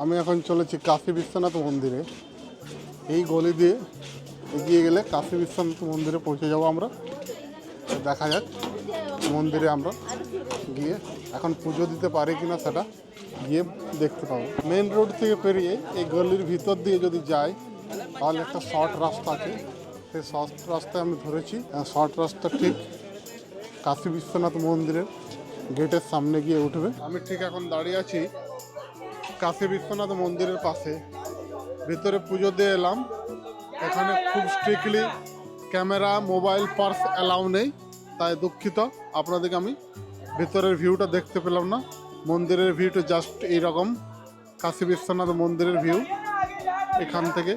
আমি এখন চলেছি কাশী বিশ্বনাথ মন্দিরে। এই গলি দিয়ে এগিয়ে গেলে কাশী বিশ্বনাথ মন্দিরে পৌঁছে যাব আমরা। দেখা যাক মন্দিরে আমরা গিয়ে এখন পুজো দিতে পারি কিনা সেটা গিয়ে দেখতে পাবো। মেন রোড থেকে পেরিয়ে এই গলির ভিতর দিয়ে যদি যাই তাহলে একটা শর্ট রাস্তা আছে, সেই শর্ট রাস্তায় আমি ধরেছি। শর্ট রাস্তা ঠিক কাশী বিশ্বনাথ মন্দিরের গেটের সামনে গিয়ে উঠবে। আমি ঠিক এখন দাঁড়িয়ে আছি কাশী বিশ্বনাথ মন্দিরের পাশে। ভিতরে পুজো দিয়ে এলাম। এখানে খুব strictly camera, mobile, purse allow নেই, তাই দুঃখিত আপনাদেরকে আমি ভিতরের ভিউটা দেখতে পেলাম না। মন্দিরের ভিউটা জাস্ট এইরকম, কাশী বিশ্বনাথ মন্দিরের ভিউ। এখান থেকে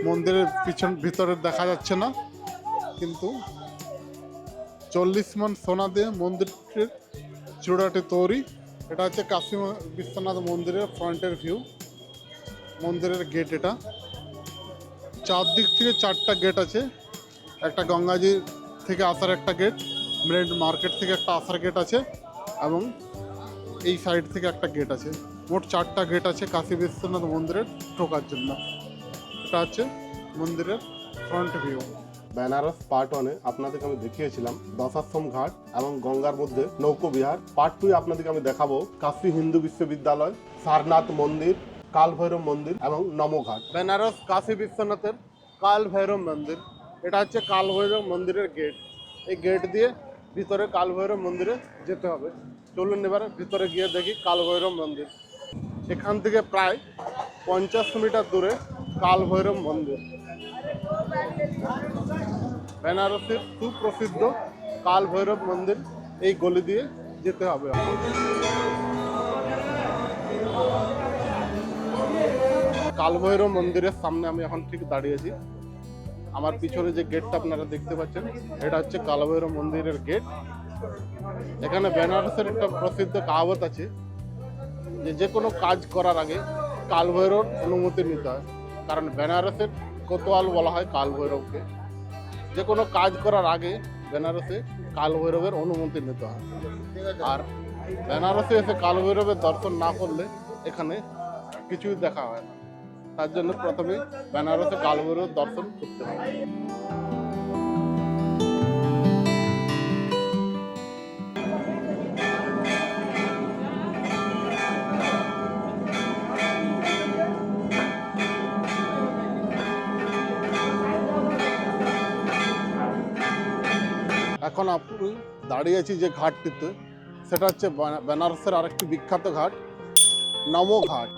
মন্দিরের ভিতরে দেখা যাচ্ছে না, কিন্তু 40 মণ সোনা দিয়ে মন্দিরটির চূড়াটি তৈরি। এটা হচ্ছে কাশী বিশ্বনাথ মন্দিরের ফ্রন্টের ভিউ, মন্দিরের গেট। এটা চারদিক থেকে 4টা গেট আছে। একটা গঙ্গাজি থেকে আসার একটা গেট, মেন মার্কেট থেকে একটা আসার গেট আছে, এবং এই সাইড থেকে একটা গেট আছে। মোট 4টা গেট আছে কাশী বিশ্বনাথ মন্দিরের ঢোকার জন্য। এটা হচ্ছে মন্দিরের ফ্রন্ট ভিউ। বেনারস পার্ট 1-এ আপনাদেরকে আমি দেখিয়েছিলাম দশাশ্রম ঘাট এবং গঙ্গার মধ্যে নৌকো বিহার। পার্ট 2-এ আপনাদেরকে আমি দেখাবো কাশী হিন্দু বিশ্ববিদ্যালয়, সারনাথ মন্দির, কাল ভৈরব মন্দির এবং নমঘাট। বেনারস কাশী বিশ্বনাথের কাল ভৈরব মন্দির। এটা হচ্ছে কাল ভৈরব মন্দিরের গেট। এই গেট দিয়ে ভিতরে কাল ভৈরব মন্দিরে যেতে হবে। চলুন এবার ভিতরে গিয়ে দেখি কাল ভৈরব মন্দির। এখান থেকে প্রায় 50 মিটার দূরে কাল ভৈরব মন্দির। বেনারসের সুপ্রসিদ্ধ কাল ভৈরব মন্দির এই গলি দিয়ে যেতে হবে। কাল ভৈরব মন্দিরের সামনে আমি এখন ঠিক দাঁড়িয়েছি। আমার পিছনে যে গেটটা আপনারা দেখতে পাচ্ছেন, এটা হচ্ছে কাল ভৈরব মন্দিরের গেট। এখানে বেনারসের একটা প্রসিদ্ধ কাহাবত আছে যে যে কোনো কাজ করার আগে কাল ভৈরব অনুমতি নিতে হয়। কারণ বেনারসের কোতোয়াল বলা হয় কাল ভৈরবকে। যে কোনো কাজ করার আগে বেনারসে কাল ভৈরবের অনুমতি নিতে হয়। আর বেনারসে এসে কাল ভৈরবের দর্শন না করলে এখানে কিছুই দেখা হয় না। তার জন্য প্রথমে বেনারসে কাল ভৈরবের দর্শন করতে হয়। এখন আপনি দাঁড়িয়ে আছি যে ঘাটটিতে, সেটা হচ্ছে বেনারসের আরেকটি বিখ্যাত ঘাট, নমো ঘাট।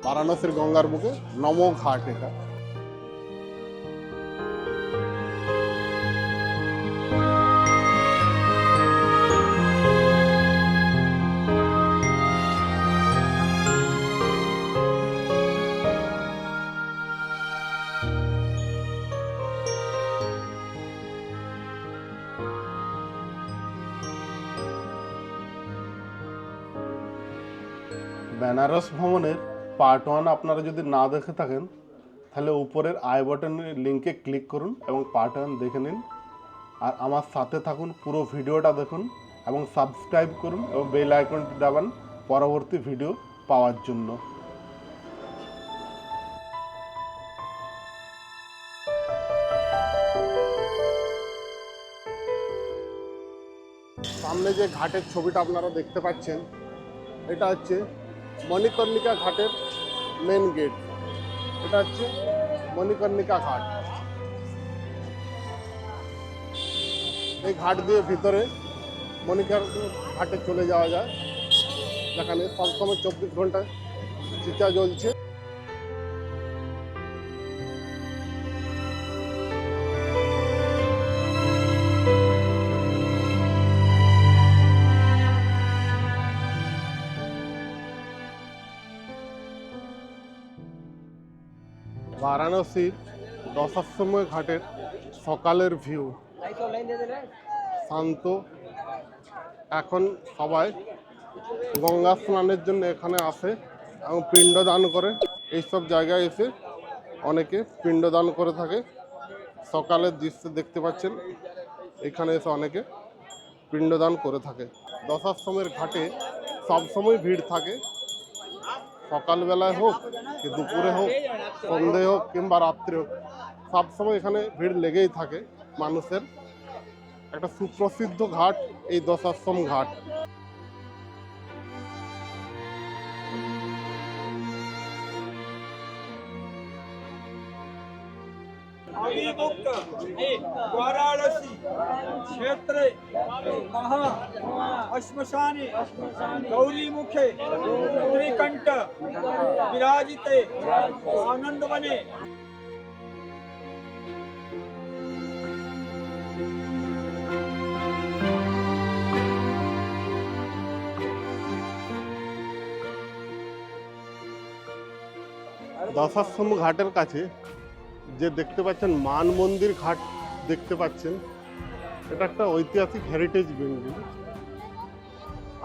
বারাণসীর গঙ্গার বুকে নমো ঘাট এটা। বেনারস ভ্রমণের পার্ট 1 আপনারা যদি না দেখে থাকেন তাহলে উপরের আই বাটনের লিঙ্কে ক্লিক করুন এবং পার্ট 1 দেখে নিন। আর আমার সাথে থাকুন, পুরো ভিডিওটা দেখুন এবং সাবস্ক্রাইব করুন এবং বেল আইকনটি দাবান পরবর্তী ভিডিও পাওয়ার জন্য। সামনে যে ঘাটের ছবিটা আপনারা দেখতে পাচ্ছেন, এটা হচ্ছে মণিকর্ণিকা ঘাটের মেন গেট। এটা হচ্ছে মণিকর্ণিকা ঘাট। এই ঘাট দিয়ে ভিতরে মণিকর্ণিকা ঘাটে চলে যাওয়া যায়, যেখানে সবসময় 24 ঘন্টা চিতা জ্বলছে। বারাণসীর দশাশ্রম ঘাটের সকালের ভিউ শান্ত। এখন সবাই গঙ্গা স্নানের জন্য এখানে আসে এবং পিণ্ডদান করে। এইসব জায়গায় এসে অনেকে পিণ্ডদান করে থাকে। সকালের দৃশ্য দেখতে পাচ্ছেন, এখানে এসে অনেকে পিণ্ডদান করে থাকে। দশাশ্রমের ঘাটে সবসময় ভিড় থাকে, সকালবেলায় হোক কি দুপুরে হোক, সন্ধে হোক কিংবা রাত্রে হোক, সবসময় এখানে ভিড় লেগেই থাকে মানুষের। একটা সুপ্রসিদ্ধ ঘাট এই দশাশ্রম ঘাট। अभिमुक्त वाराणसी क्षेत्रे महा श्मशाने गौरी मुखे त्रिकंठ विराजिते आनंदवने দশাশ্রম ঘাটের কাছে যে দেখতে পাচ্ছেন মান মন্দির ঘাট দেখতে পাচ্ছেন, এটা একটা ঐতিহাসিক heritage building.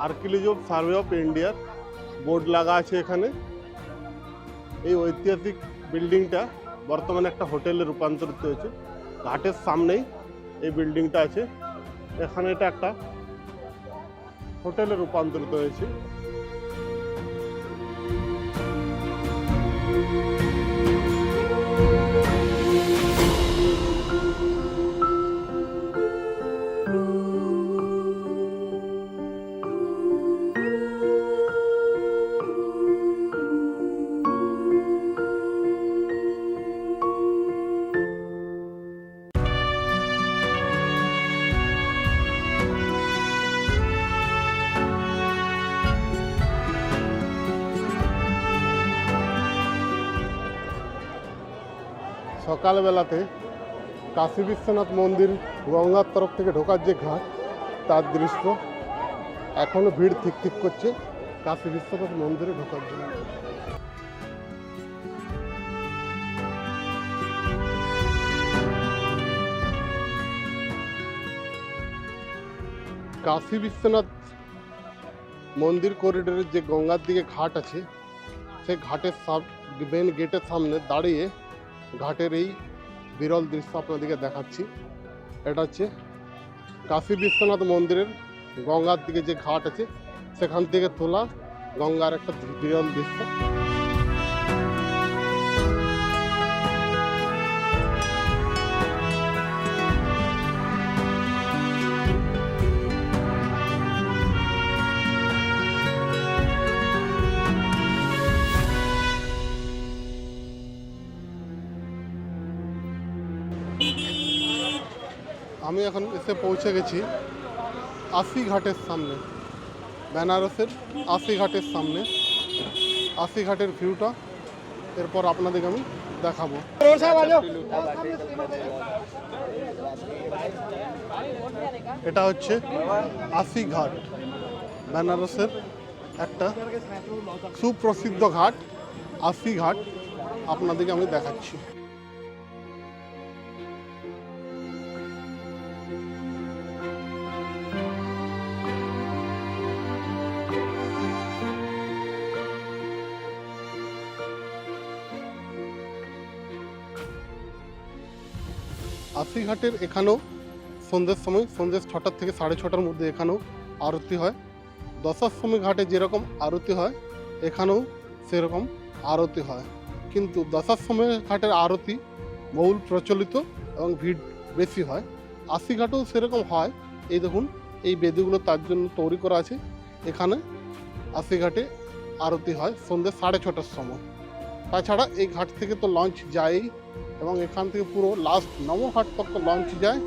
Archaeology survey of ইন্ডিয়ার বোর্ড লাগা আছে এখানে। এই ঐতিহাসিক বিল্ডিংটা বর্তমানে একটা হোটেলে রূপান্তরিত হয়েছে। ঘাটের সামনেই এই বিল্ডিংটা আছে। এখানে এটা একটা হোটেলে রূপান্তরিত হয়েছে। সকালবেলাতে কাশী বিশ্বনাথ মন্দির গঙ্গার তরফ থেকে ঢোকার যে ঘাট, তার দৃশ্য। এখনো ভিড় ঠিক ঠিক করছে কাশী বিশ্বনাথ মন্দিরে ঢোকার জন্য। কাশী বিশ্বনাথ মন্দির করিডোরের যে গঙ্গার দিকে ঘাট আছে, সেই ঘাটের মেন গেটের সামনে দাঁড়িয়ে ঘাটের এই বিরল দৃশ্য আপনাদেরকে দেখাচ্ছি। এটা হচ্ছে কাশী বিশ্বনাথ মন্দিরের গঙ্গার দিকে যে ঘাট আছে, সেখান থেকে তোলা গঙ্গার একটা বিরল দৃশ্য। আমি এখন এসে পৌঁছে গেছি আশি ঘাটের সামনে, বেনারসের আশি ঘাটের সামনে। আশি ঘাটের ভিউটা এরপর আপনাদেরকে আমি দেখাবো। এটা হচ্ছে আশি ঘাট, বেনারসের একটা সুপ্রসিদ্ধ ঘাট। আশি ঘাট আপনাদেরকে আমি দেখাচ্ছি। আশি ঘাটের এখানেও সন্ধ্যের সময়, সন্ধ্যে 6টা থেকে 6:30টার মধ্যে এখানেও আরতি হয়। দশাশ্রমী ঘাটে যেরকম আরতি হয়, এখানেও সেরকম আরতি হয়। কিন্তু দশাশ্রমী ঘাটের আরতি বহুল প্রচলিত এবং ভিড় বেশি হয়। আশি ঘাটেও সেরকম হয়। এই দেখুন, এই বেদিগুলো তার জন্য তৈরি করা আছে। এখানে আশি ঘাটে আরতি হয় সন্ধ্যে 6:30টার সময়। তাছাড়া এই ঘাট থেকে তো লঞ্চ যায়ই, এবং এখান থেকে পুরো লাস্ট নমঘাট তক লঞ্চ যায়।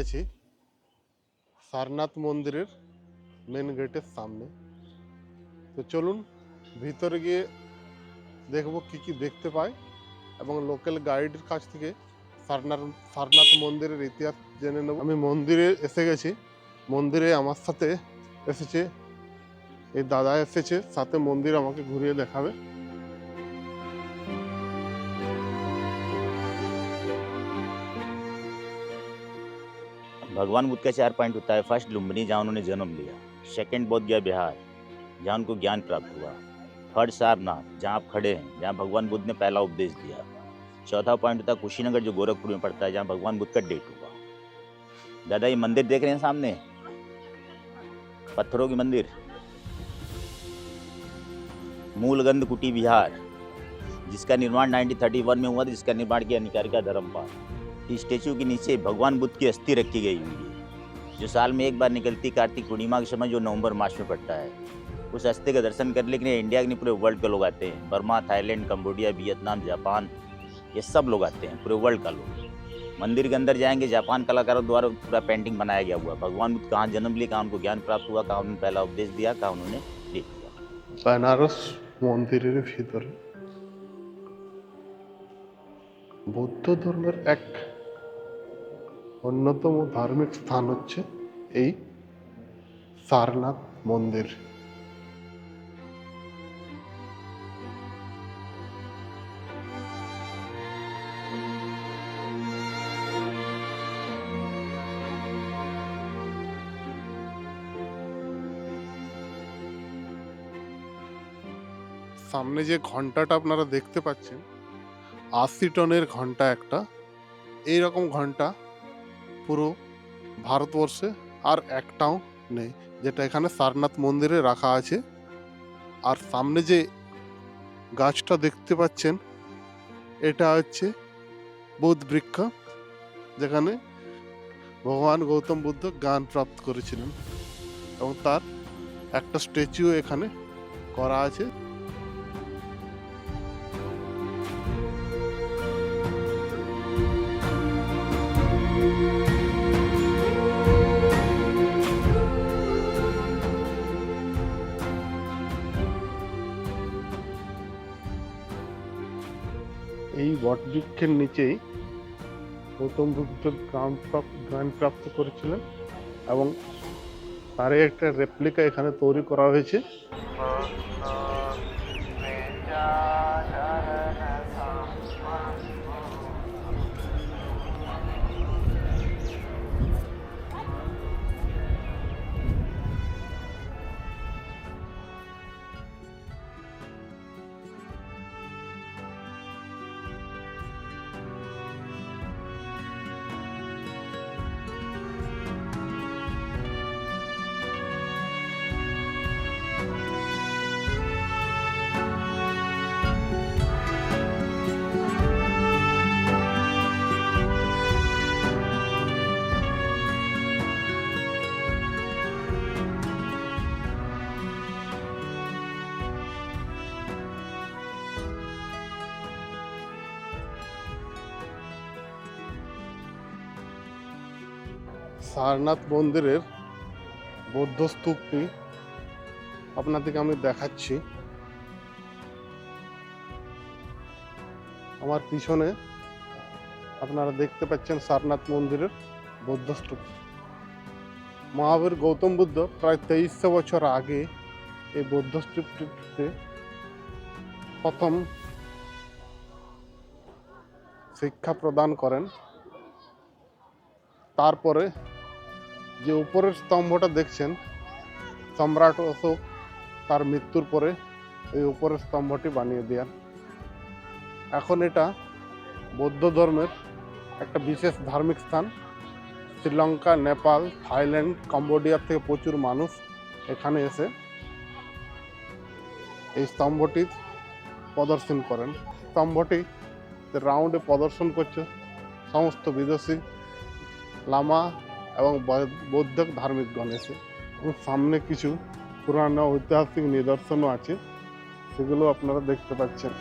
আছি সারনাথ মন্দিরের মেন গেটের সামনে। তো চলুন ভিতরে গিয়ে দেখব কি কি দেখতে পাই এবং লোকাল গাইডের কাছ থেকে সারনাথ মন্দিরের ইতিহাস জেনে নেব। আমি মন্দিরে এসে গেছি। মন্দিরে আমার সাথে এসেছে এই দাদা এসেছে, সাথে মন্দির আমাকে ঘুরিয়ে দেখাবে। भगवान बुद्ध का 4 पॉइंट होता है। फर्स्ट लुम्बिनी, जहाँ उन्होंने जन्म लिया। सेकंड बोध गया बिहार, जहाँ उनको ज्ञान प्राप्त हुआ। थर्ड सारनाथ, जहाँ आप खड़े हैं, जहाँ भगवान बुद्ध ने पहला उपदेश दिया। चौथा पॉइंट होता है कुशीनगर, जो गोरखपुर में पड़ता है, जहाँ भगवान बुद्ध का डेट हुआ। दादा ये मंदिर देख रहे हैं सामने, पत्थरों की मंदिर, मूलगंध कुटी बिहार, जिसका निर्माण 1931 में हुआ था, जिसका निर्माण किया निकारिका धर्मपाल। इस स्टेचू के नीचे भगवान बुद्ध की अस्थि रखी गई हुई है, जो साल में एक बार निकलती कार्तिक पूर्णिमा के समय, जो नवंबर मास में पड़ता है। उस अस्थि का दर्शन करने के लिए इंडिया के नहीं पूरे वर्ल्ड के लोग आते हैं। Burma, Thailand, Cambodia, Vietnam, Japan, ये सब लोग आते हैं, पूरे वर्ल्ड का लोग। मंदिर के अंदर जाएंगे, जापान कलाकारों द्वारा पूरा पेंटिंग बनाया गया हुआ। भगवान बुद्ध कहाँ जन्म लिए, कहाँ उनको ज्ञान प्राप्त हुआ, कहाँ उन्होंने पहला उपदेश दिया, कहाँ उन्होंने डेट हुआ। বেনারস মন্দিরের ভিতরে বৌদ্ধ ধর্মের এক অন্যতম ধার্মিক স্থান হচ্ছে এই সারনাথ মন্দির। সামনে যে ঘন্টাটা আপনারা দেখতে পাচ্ছেন, 80 টনের ঘন্টা একটা। এইরকম ঘন্টা পুরো ভারতবর্ষে আর একটাও নেই, যেটা এখানে সারনাথ মন্দিরে রাখা আছে। আর সামনে যে গাছটা দেখতে পাচ্ছেন, এটা হচ্ছে বোধ বৃক্ষ, যেখানে ভগবান গৌতম বুদ্ধ জ্ঞান প্রাপ্ত করেছিলেন এবং তার একটা স্ট্যাচু এখানে করা আছে। এই বটবৃক্ষের নিচেই গৌতম বুদ্ধ জ্ঞান প্রাপ্ত করেছিলেন এবং তারই একটা রেপ্লিকা এখানে তৈরি করা হয়েছে। সারনাথ মন্দিরের বৌদ্ধ স্তূপটি আপনাদেরকে আমি দেখাচ্ছি। আমার পিছনে আপনারা দেখতে পাচ্ছেন সারনাথ মন্দিরের বৌদ্ধ স্তূপ। মহাবীর গৌতম বুদ্ধ প্রায় 2300 বছর আগে এই বৌদ্ধ স্তূপটিতে প্রথম শিক্ষা প্রদান করেন। তারপরে যে উপরের স্তম্ভটা দেখছেন, সম্রাট অশোক তার মৃত্যুর পরে এই উপরের স্তম্ভটি বানিয়ে দেন। এখন এটা বৌদ্ধ ধর্মের একটা বিশেষ ধার্মিক স্থান। শ্রীলঙ্কা, নেপাল, থাইল্যান্ড, কম্বোডিয়া থেকে প্রচুর মানুষ এখানে এসে এই স্তম্ভটি প্রদর্শন করেন। স্তম্ভটি রাউন্ডে প্রদর্শন করছে সমস্ত বিদেশি লামা এবং বৌদ্ধ ধার্মিকগণ এসে। সামনে কিছু পুরানো ঐতিহাসিক নিদর্শনও আছে, সেগুলো আপনারা দেখতে পাচ্ছেন।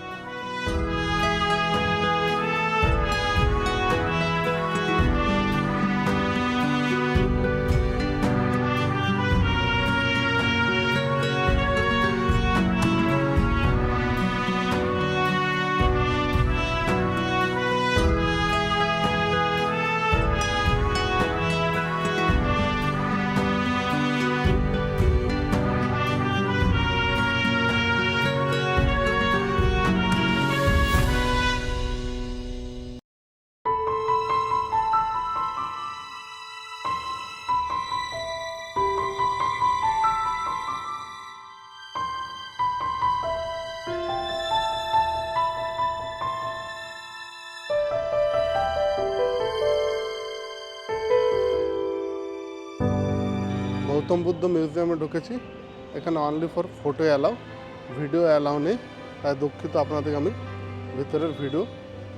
গৌতম বুদ্ধ মিউজিয়ামে ঢুকেছি। এখানে only for photo allow, video allow নেই, তাই দুঃখিত আপনাদের আমি ভিতরের ভিডিও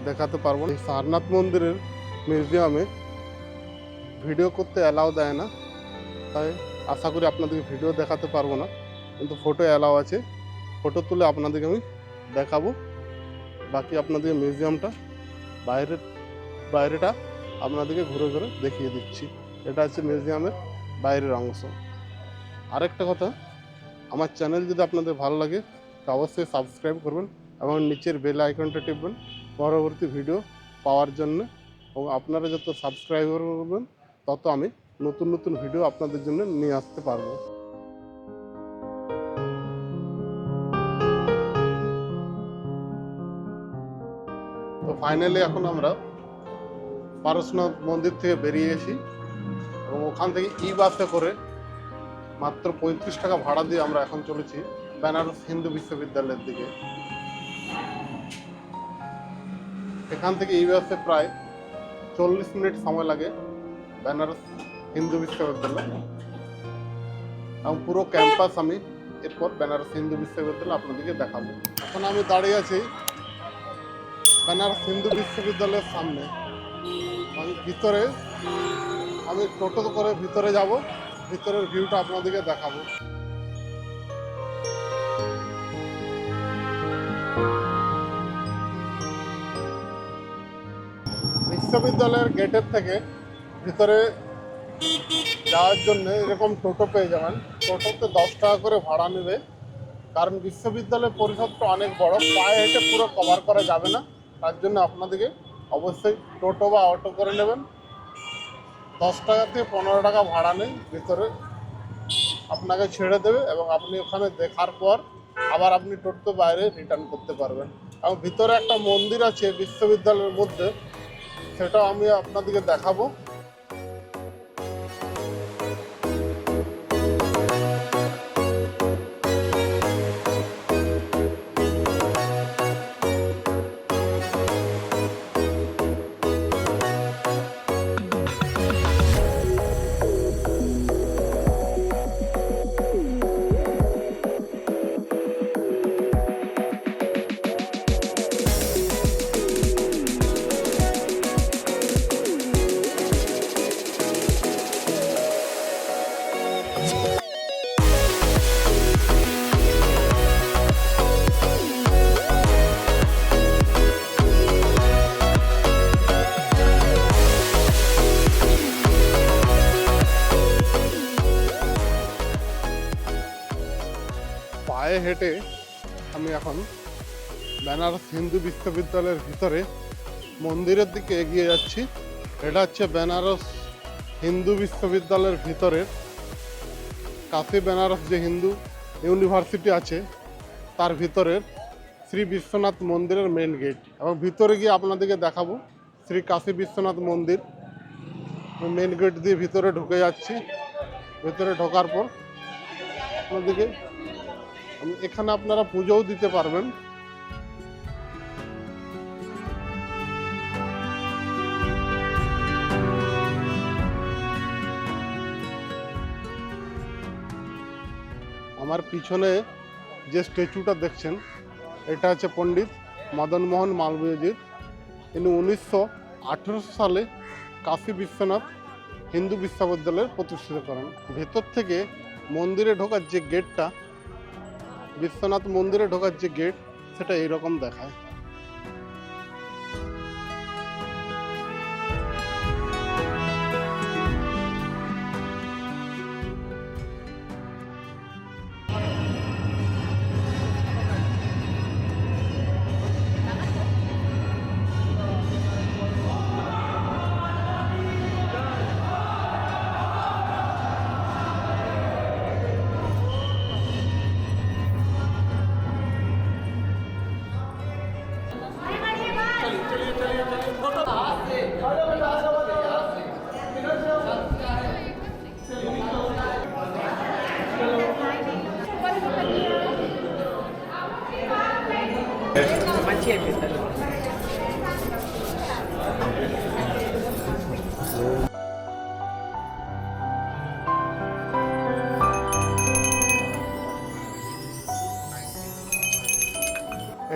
দেখাতে পারবো না। এই সারনাথ মন্দিরের মিউজিয়ামে ভিডিও করতে অ্যালাউ দেয় না, তাই আশা করি আপনাদেরকে ভিডিও দেখাতে পারবো না, কিন্তু ফটো অ্যালাউ আছে। ফটো তুলে আপনাদেরকে আমি দেখাবো। বাকি আপনাদেরকে মিউজিয়ামটা বাইরেটা আপনাদেরকে ঘুরে ঘুরে দেখিয়ে দিচ্ছি। এটা হচ্ছে মিউজিয়ামের বাইরের অংশ। আরেকটা কথা, আমার চ্যানেল যদি আপনাদের ভালো লাগে তো অবশ্যই সাবস্ক্রাইব করবেন এবং নিচের বেল আইকনটা টিপবেন পরবর্তী ভিডিও পাওয়ার জন্য। এবং আপনারা যত সাবস্ক্রাইবার করবেন তত আমি নতুন নতুন ভিডিও আপনাদের জন্য নিয়ে আসতে পারবো। তো ফাইনালি এখন আমরা পারশনাথ মন্দির থেকে বেরিয়ে এসি এবং ওখান থেকে ই বাসে করে মাত্র 35 টাকা ভাড়া দিয়ে আমরা এখন চলেছি বেনারস হিন্দু বিশ্ববিদ্যালয়ের দিকে। এখান থেকে ই বাসে প্রায় 40 মিনিট সময় লাগে বেনারস হিন্দু বিশ্ববিদ্যালয়, এবং পুরো ক্যাম্পাস আমি এরপর বেনারস হিন্দু বিশ্ববিদ্যালয় আপনাদেরকে দেখাবো। এখন আমি দাঁড়িয়ে আছি বেনারস হিন্দু বিশ্ববিদ্যালয়ের সামনে। ভিতরে আমি টোটো করে ভিতরে যাব, ভিতরের ভিউটা আপনাদেরকে দেখাবো। বিশ্ববিদ্যালয়ের গেটের থেকে ভিতরে যাওয়ার জন্য এরকম টোটো পেয়ে যাবেন। টোটোতে 10 টাকা করে ভাড়া নেবে, কারণ বিশ্ববিদ্যালয়ের পরিসরটা অনেক বড়, পায়ে হেঁটে পুরো কভার করা যাবে না। তার জন্য আপনাদেরকে অবশ্যই টোটো বা অটো করে নেবেন। 10 টাকা থেকে 15 টাকা ভাড়া নেই, ভিতরে আপনাকে ছেড়ে দেবে এবং আপনি ওখানে দেখার পর আবার আপনি টোটো বাইরে রিটার্ন করতে পারবেন। এবং ভিতরে একটা মন্দির আছে বিশ্ববিদ্যালয়ের মধ্যে, সেটাও আমি আপনাদেরকে দেখাবো। পায়ে হেঁটে আমি এখন বেনারস হিন্দু বিশ্ববিদ্যালয়ের ভিতরে মন্দিরের দিকে এগিয়ে যাচ্ছি। এটা হচ্ছে বেনারস হিন্দু বিশ্ববিদ্যালয়ের ভিতরের কাশী বেনারস যে হিন্দু ইউনিভার্সিটি আছে তার ভিতরের শ্রী বিশ্বনাথ মন্দিরের মেন গেট, এবং ভিতরে গিয়ে আপনাদেরকে দেখাবো শ্রী কাশী বিশ্বনাথ মন্দির। মেন গেট দিয়ে ভিতরে ঢুকে যাচ্ছি। ভিতরে ঢোকার পর আপনাদেরকে এখানে আপনারা পুজোও দিতে পারবেন। আমার পিছনে যে স্ট্যাচুটা দেখছেন এটা হচ্ছে পণ্ডিত মদন মোহন মালবীয়জির। ইনি 1918 সালে কাশী বিশ্বনাথ হিন্দু বিশ্ববিদ্যালয় প্রতিষ্ঠিত করেন। ভেতর থেকে মন্দিরে ঢোকার যে গেটটা, বিশ্বনাথ মন্দিরে ঢোকার যে গেট, সেটা এইরকম দেখায়।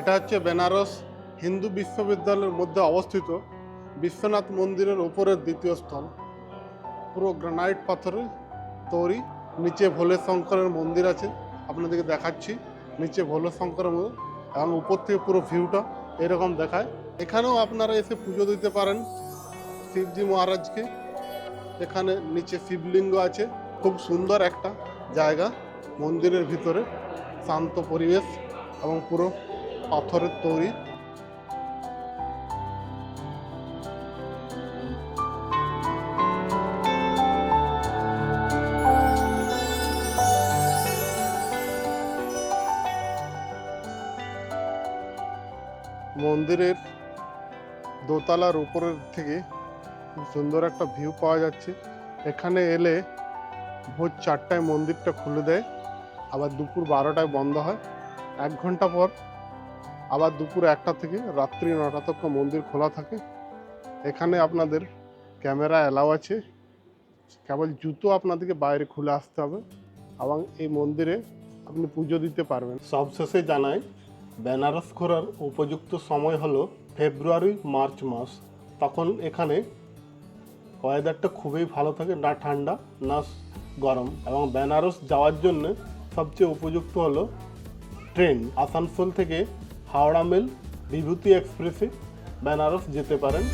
এটা হচ্ছে বেনারস হিন্দু বিশ্ববিদ্যালয়ের মধ্যে অবস্থিত বিশ্বনাথ মন্দিরের উপরের দ্বিতীয় স্থল। পুরো গ্রানাইট পাথরে তৈরি। নিচে ভোলে শঙ্করের মন্দির আছে, আপনাদেরকে দেখাচ্ছি। নিচে ভোলে শঙ্করের মন্দির এবং উপর থেকে পুরো ভিউটা এরকম দেখায়। এখানেও আপনারা এসে পুজো দিতে পারেন শিবজি মহারাজকে। এখানে নিচে শিবলিঙ্গ আছে। খুব সুন্দর একটা জায়গা, মন্দিরের ভিতরে শান্ত পরিবেশ এবং পুরো পাথরের তৈরি। মন্দিরের দোতলার উপরের থেকে খুব সুন্দর একটা ভিউ পাওয়া যাচ্ছে। এখানে এলে ভোর 4টায় মন্দিরটা খুলে দেয়, আবার দুপুর 12টায় বন্ধ হয়। 1 ঘন্টা পর আবার দুপুর 1টা থেকে রাত্রি 9টা তক মন্দির খোলা থাকে। এখানে আপনাদের ক্যামেরা অ্যালাউ আছে, কেবল জুতো আপনাদেরকে বাইরে খুলে আসতে হবে এবং এই মন্দিরে আপনি পুজো দিতে পারবেন। সবশেষে জানাই, বেনারস ঘোরার উপযুক্ত সময় হলো ফেব্রুয়ারি মার্চ মাস। তখন এখানে ওয়েদারটা খুবই ভালো থাকে, না ঠান্ডা না গরম। এবং বেনারস যাওয়ার জন্য সবচেয়ে উপযুক্ত হলো ট্রেন। আসানসোল থেকে হাওড়া মেল বিভূতি এক্সপ্রেসে বেনারস যেতে পারেন।